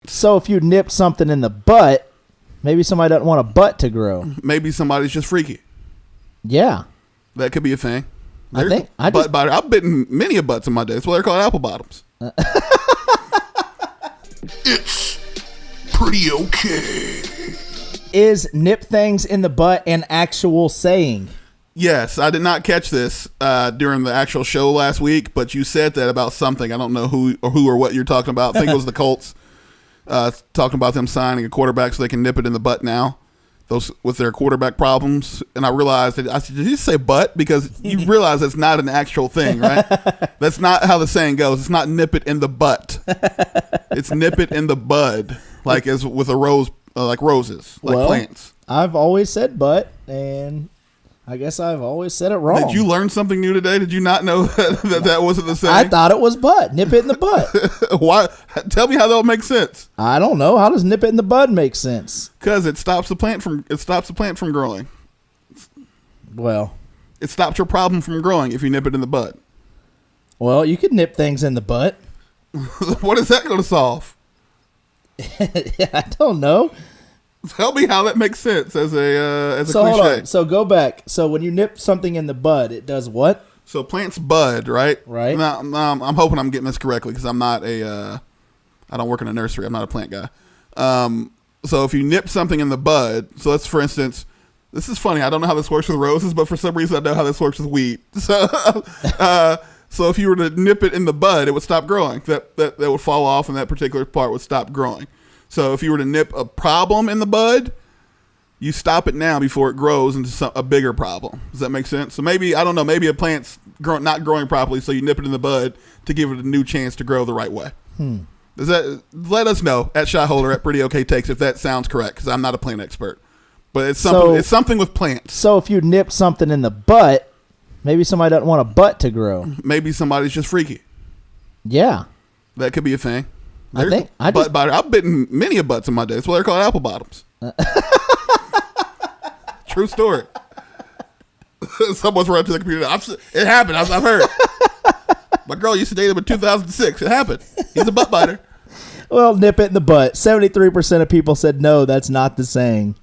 So if you nip something in the butt, maybe somebody doesn't want a butt to grow. Maybe somebody's just freaky. Yeah. That could be a thing. I've bitten many a butts in my day. That's why they're called apple bottoms. It's pretty okay. Is nip things in the butt an actual saying? Yes, I did not catch this during the actual show last week, but you said that about something. I don't know who or what you're talking about. I think it was the Colts talking about them signing a quarterback so they can nip it in the butt now, those with their quarterback problems. And I realized that I said, did you say butt? Because you realize that's not an actual thing, right? That's not how the saying goes. It's not nip it in the butt. It's nip it in the bud, like as with a rose, like roses, like plants. I've always said butt, and I guess I've always said it wrong. Did you learn something new today? Did you not know that wasn't the saying? I thought it was butt. Nip it in the butt. Why? Tell me how that would make sense. I don't know. How does nip it in the bud make sense? Because it stops the plant from growing. Well, it stops your problem from growing if you nip it in the bud. Well, you could nip things in the butt. What is that going to solve? I don't know. Tell me how that makes sense as a so cliche. Hold on. So go back. So when you nip something in the bud, it does what? So plants bud, right? Right. Now, I'm hoping I'm getting this correctly because I'm not I don't work in a nursery. I'm not a plant guy. So if you nip something in the bud, so let's, for instance, this is funny. I don't know how this works with roses, but for some reason I know how this works with weed. So, so if you were to nip it in the bud, it would stop growing. That would fall off, and that particular part would stop growing. So if you were to nip a problem in the bud, you stop it now before it grows into a bigger problem. Does that make sense? So maybe, I don't know, maybe a plant's not growing properly, so you nip it in the bud to give it a new chance to grow the right way. Does that? Let us know at Shotholder at Pretty Okay Takes if that sounds correct, because I'm not a plant expert. But it's something. It's something with plants. So if you nip something in the butt, maybe somebody doesn't want a butt to grow. Maybe somebody's just freaky. Yeah, that could be a thing. I've bitten many a butts in my day. That's why they're called apple bottoms. True story. Someone's running to the computer. It happened. I've heard. My girl used to date him in 2006. It happened. He's a butt biter. Well, nip it in the butt. 73% of people said no, that's not the saying.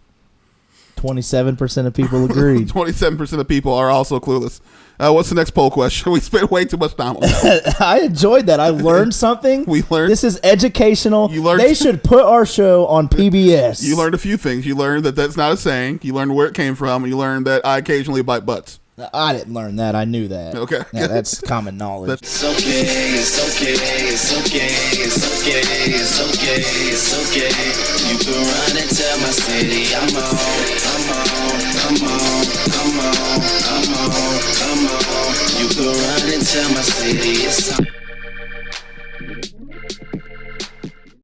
27% of people agreed. 27% of people are also clueless. What's the next poll question? We spent way too much time on that. I enjoyed that. I learned something. We learned. This is educational. You learned. They should put our show on PBS. You learned a few things. You learned that that's not a saying. You learned where it came from. And you learned that I occasionally bite butts. I didn't learn that. I knew that. Okay. Yeah, that's common knowledge. It's okay, it's okay, it's okay, it's okay, it's okay, it's okay. You can run and tell my city I'm on, I'm on, I'm on, I'm on, I'm on, I'm on. You can run and tell my city it's on.